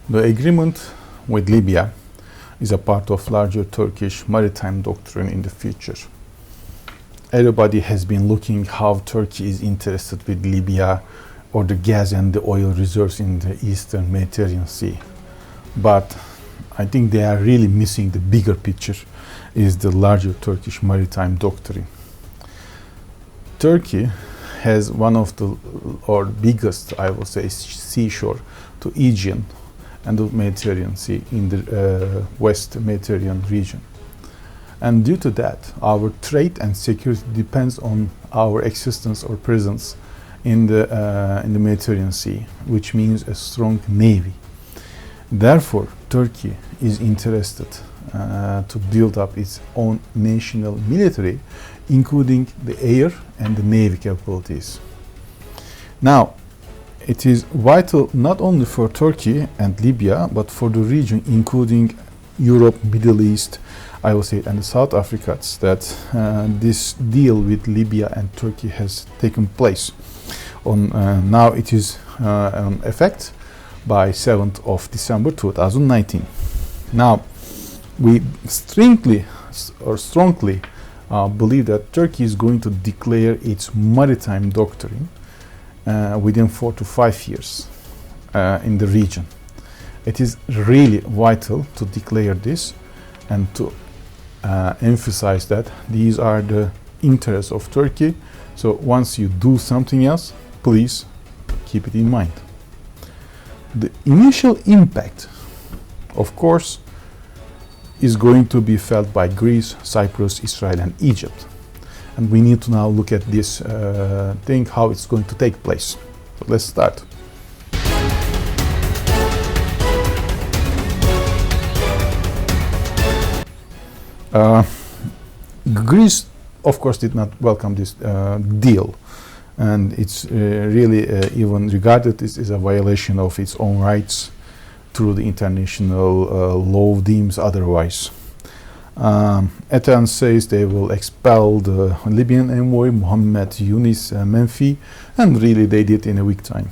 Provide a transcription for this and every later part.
The agreement with Libya is a part of larger Turkish maritime doctrine in the future. Everybody has been looking how Turkey is interested with Libya or the gas and the oil reserves in the Eastern Mediterranean Sea. But I think they are really missing the bigger picture, is the larger Turkish maritime doctrine. Turkey has one of the biggest, I will say, seashore to Aegean and the Mediterranean Sea in the West Mediterranean region. And due to that, our trade and security depends on our existence or presence in the Mediterranean Sea, which means a strong navy. Therefore, Turkey is interested to build up its own national military, including the air and the navy capabilities. Now, it is vital not only for Turkey and Libya, but for the region, including Europe, Middle East, I will say, and the South Africa, that this deal with Libya and Turkey has taken place. Now it is in effect by 7th of December 2019. Now, we strongly believe that Turkey is going to declare its maritime doctrine within 4 to 5 years in the region. It is really vital to declare this and to emphasize that these are the interests of Turkey. So once you do something else, please keep it in mind. The initial impact, of course, is going to be felt by Greece, Cyprus, Israel, and Egypt. And we need to now look at this thing, how it's going to take place. So let's start. Greece, of course, did not welcome this deal, and it's really even regarded as a violation of its own rights through the international law deems otherwise. Athens says they will expel the Libyan envoy Mohammed Yunus Menfi, and really they did in a week time.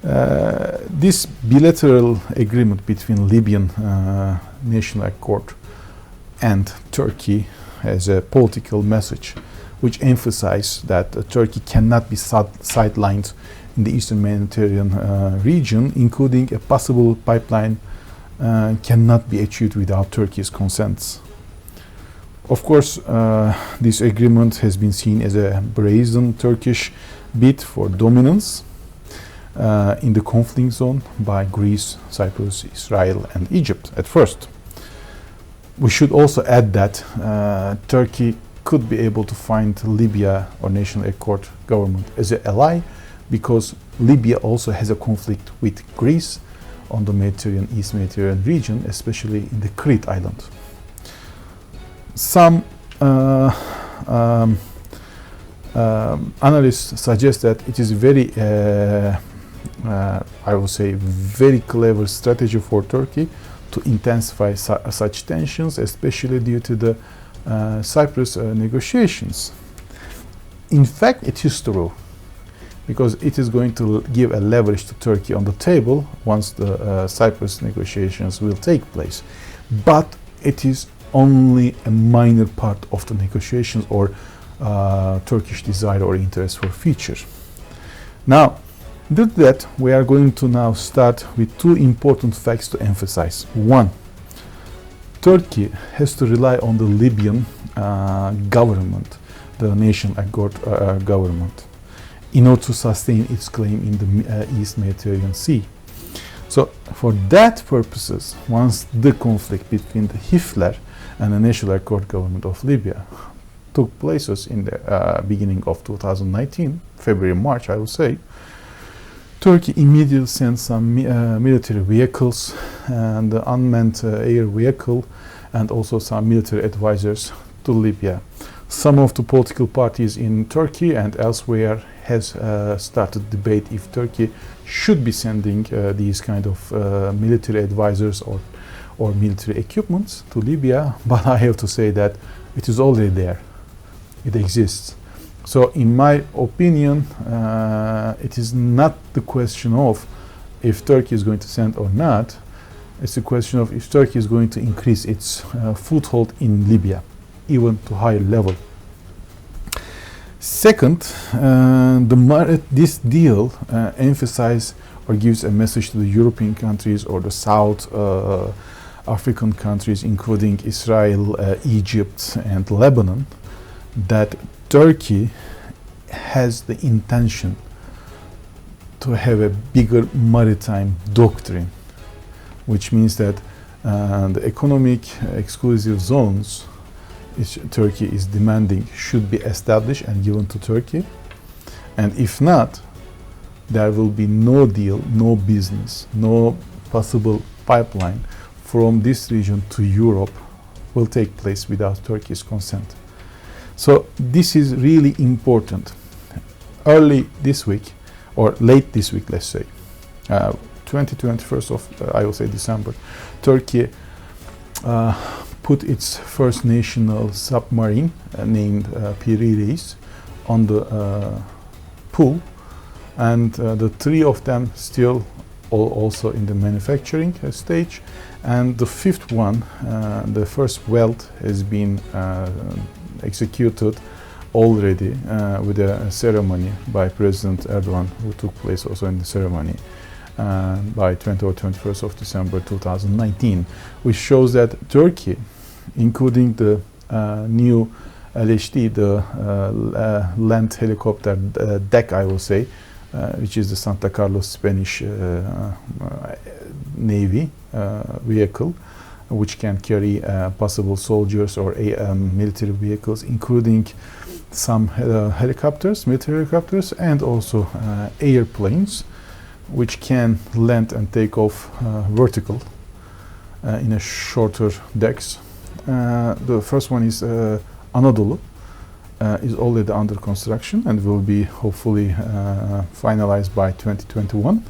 This bilateral agreement between Libyan National Accord and Turkey has a political message which emphasizes that Turkey cannot be sidelined in the Eastern Mediterranean region, including a possible pipeline cannot be achieved without Turkey's consent. Of course, this agreement has been seen as a brazen Turkish bid for dominance in the conflict zone by Greece, Cyprus, Israel, and Egypt at first. We should also add that Turkey could be able to find Libya or National Accord government as an ally, because Libya also has a conflict with Greece on the Mediterranean, East Mediterranean region, especially in the Crete island. Some analysts suggest that it is very, I will say, very clever strategy for Turkey to intensify such tensions, especially due to the Cyprus negotiations. In fact, it is true, because it is going to give a leverage to Turkey on the table once the Cyprus negotiations will take place. But it is only a minor part of the negotiations or Turkish desire or interest for future. Now, due to that, we are going to now start with two important facts to emphasize. One, Turkey has to rely on the Libyan government, the National Accord government, in order to sustain its claim in the East Mediterranean Sea. So for that purposes, once the conflict between the Hifler and the National Accord government of Libya took places in the beginning of 2019, February, March, I would say, Turkey immediately sent some military vehicles and unmanned air vehicle, and also some military advisors to Libya. Some of the political parties in Turkey and elsewhere has started debate if Turkey should be sending these kind of military advisors or military equipments to Libya, but I have to say that it is already there. It exists. So in my opinion, it is not the question of if Turkey is going to send or not. It's a question of if Turkey is going to increase its foothold in Libya, even to higher level. Second, this deal emphasizes or gives a message to the European countries or the South African countries, including Israel, Egypt, and Lebanon, that Turkey has the intention to have a bigger maritime doctrine, which means that the economic exclusive zones which Turkey is demanding should be established and given to Turkey. And if not, there will be no deal, no business, no possible pipeline from this region to Europe will take place without Turkey's consent. So this is really important. Early this week, or late this week, let's say, 21st of, I will say December, Turkey put its first national submarine named Piri Reis on the pool, and the three of them still also in the manufacturing stage, and the fifth one, the first weld, has been executed already with a ceremony by President Erdogan, who took place also in the ceremony by 20 or 21st of December 2019, which shows that Turkey, including the new LHD, the land helicopter deck, I will say, which is the Santa Carlos Spanish Navy vehicle, which can carry possible soldiers or military vehicles, including some helicopters, military helicopters, and also airplanes, which can land and take off vertical in a shorter decks. The first one is Anadolu, is already under construction and will be hopefully finalized by 2021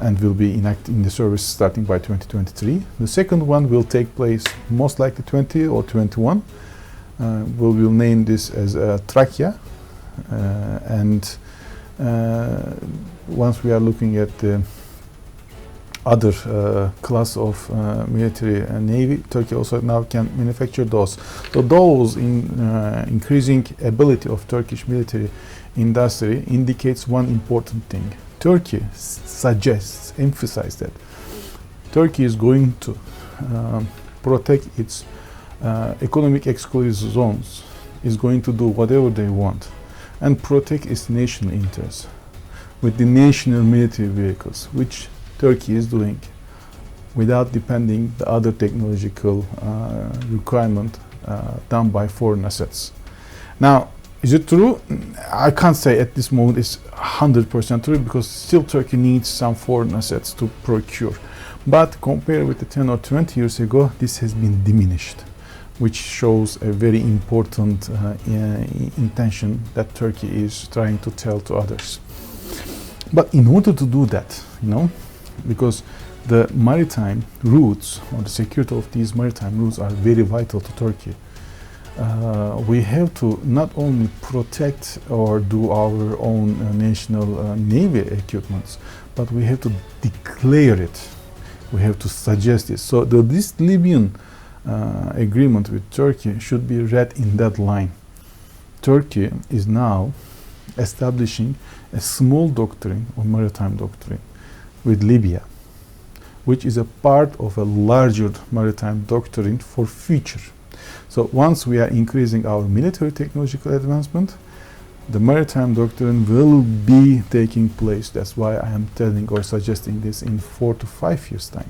and will be in the service starting by 2023. The second one will take place most likely 20 or 21. We'll name this as Trakya, and once we are looking at the other class of military navy, Turkey also now can manufacture those. So those increasing ability of Turkish military industry indicates one important thing. Turkey suggests, emphasizes that Turkey is going to protect its economic exclusive zones, is going to do whatever they want and protect its national interests with the national military vehicles, which Turkey is doing without depending the other technological requirement done by foreign assets. Now, is it true? I can't say at this moment it's 100% true, because still Turkey needs some foreign assets to procure. But compared with the 10 or 20 years ago, this has been diminished, which shows a very important intention that Turkey is trying to tell to others. But in order to do that, because the maritime routes or the security of these maritime routes are very vital to Turkey, we have to not only protect or do our own national navy equipments, but we have to declare it. We have to suggest it. So this Libyan agreement with Turkey should be read in that line. Turkey is now establishing a small doctrine or maritime doctrine with Libya, which is a part of a larger maritime doctrine for future. So once we are increasing our military technological advancement, the maritime doctrine will be taking place. That's why I am telling or suggesting this in 4 to 5 years' time.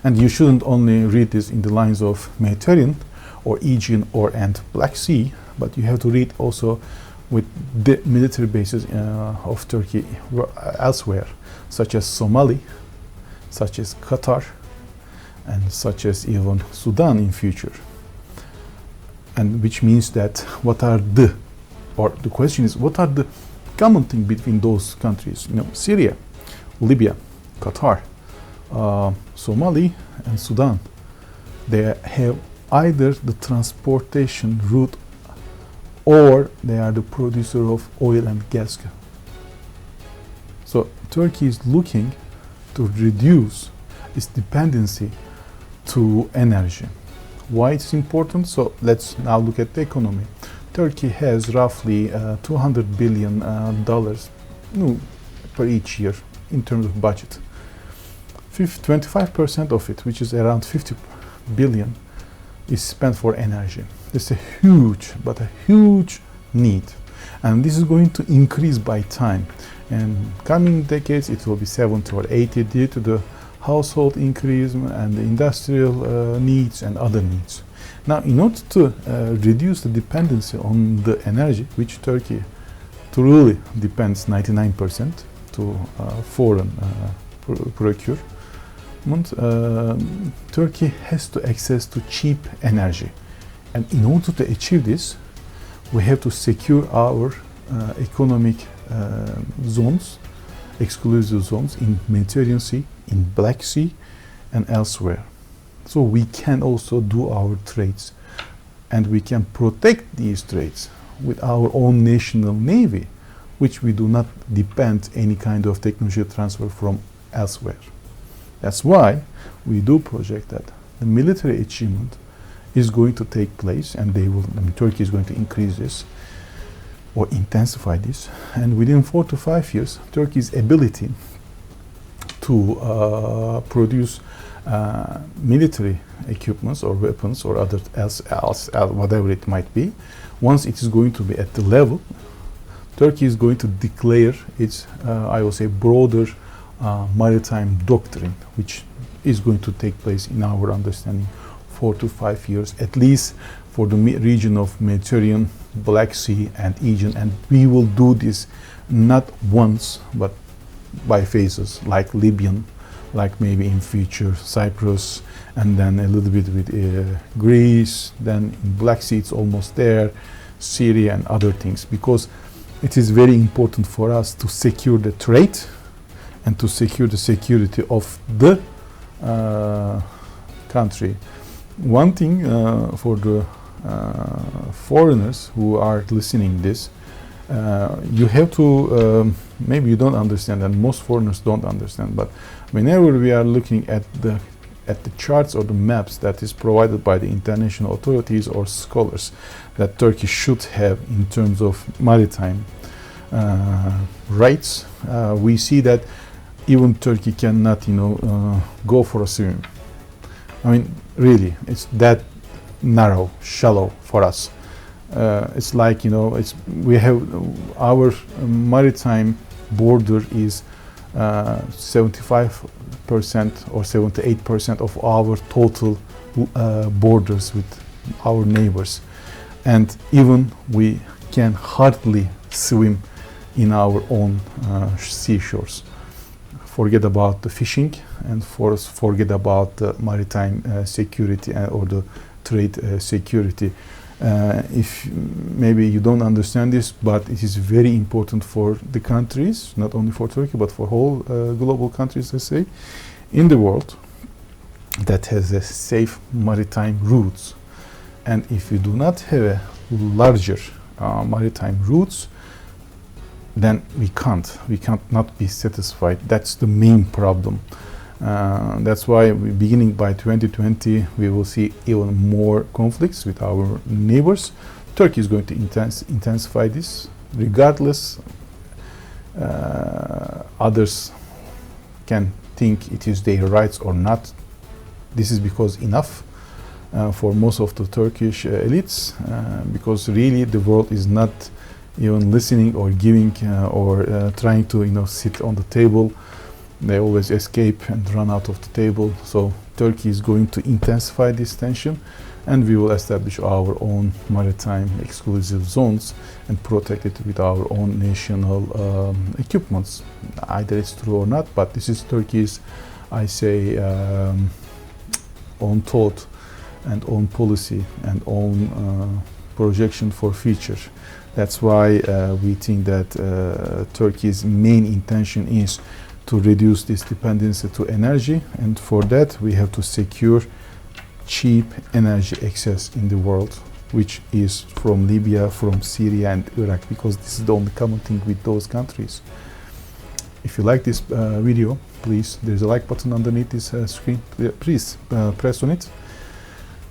And you shouldn't only read this in the lines of Mediterranean or Aegean and Black Sea, but you have to read also with the military bases of Turkey elsewhere, such as Somali, such as Qatar, and such as even Sudan in future. And which means that the question is, what are the common thing between those countries? Syria, Libya, Qatar, Somali, and Sudan. They have either the transportation route or they are the producer of oil and gas. So Turkey is looking to reduce its dependency to energy. Why it's important? So let's now look at the economy. Turkey has roughly $200 billion per each year in terms of budget. 25% of it, which is around 50 billion, is spent for energy. It's a huge, but a huge need. And this is going to increase by time. And coming decades, it will be 70 or 80 due to the household increase and the industrial needs and other needs. Now, in order to reduce the dependency on the energy, which Turkey truly depends 99% to foreign procurement, Turkey has to access to cheap energy. And in order to achieve this, we have to secure our economic zones, exclusive zones in Mediterranean Sea, in Black Sea, and elsewhere. So we can also do our trades, and we can protect these trades with our own national navy, which we do not depend any kind of technology transfer from elsewhere. That's why we do project that the military achievement is going to take place, and Turkey is going to increase this or intensify this, and within 4 to 5 years, Turkey's ability to produce military equipments or weapons or other else, whatever it might be, once it is going to be at the level, Turkey is going to declare its, I will say, broader maritime doctrine, which is going to take place in our understanding 4 to 5 years, at least for the region of Mediterranean, Black Sea, and Aegean. And we will do this not once, but by phases, like Libyan, like maybe in future Cyprus, and then a little bit with Greece, then in Black Sea it's almost there, Syria and other things, because it is very important for us to secure the trade and to secure the security of the country. One thing for the foreigners who are listening this, you have to, maybe you don't understand, and most foreigners don't understand, but whenever we are looking at the charts or the maps that is provided by the international authorities or scholars that Turkey should have in terms of maritime rights, we see that even Turkey cannot, go for a swim. I mean, really, it's that narrow, shallow for us. It's like, we have our maritime border is 75% or 78% of our total borders with our neighbors, and even we can hardly swim in our own seashores. Forget about the fishing, and forget about the maritime security or the trade security. If maybe you don't understand this, but it is very important for the countries, not only for Turkey, but for whole global countries, let's say, in the world, that has a safe maritime routes. And if you do not have a larger maritime routes, then we can't not be satisfied. That's the main problem. That's why beginning by 2020 we will see even more conflicts with our neighbors. Turkey is going to intensify this, regardless. Others can think it is their rights or not. This is because enough for most of the Turkish elites, because really the world is not even listening or giving or trying to sit on the table. They always escape and run out of the table. So Turkey is going to intensify this tension, and we will establish our own maritime exclusive zones and protect it with our own national equipments. Either it's true or not, but this is Turkey's, I say, own thought and own policy and own projection for future. That's why we think that Turkey's main intention is to reduce this dependency to energy, and for that we have to secure cheap energy access in the world, which is from Libya, from Syria and Iraq, because this is the only common thing with those countries. If you like this video, please, there's a like button underneath this screen. Please press on it.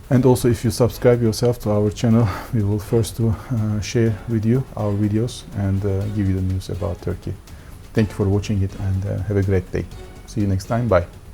And also, if you subscribe yourself to our channel, we will first share with you our videos and give you the news about Turkey. Thank you for watching it, and have a great day. See you next time. Bye.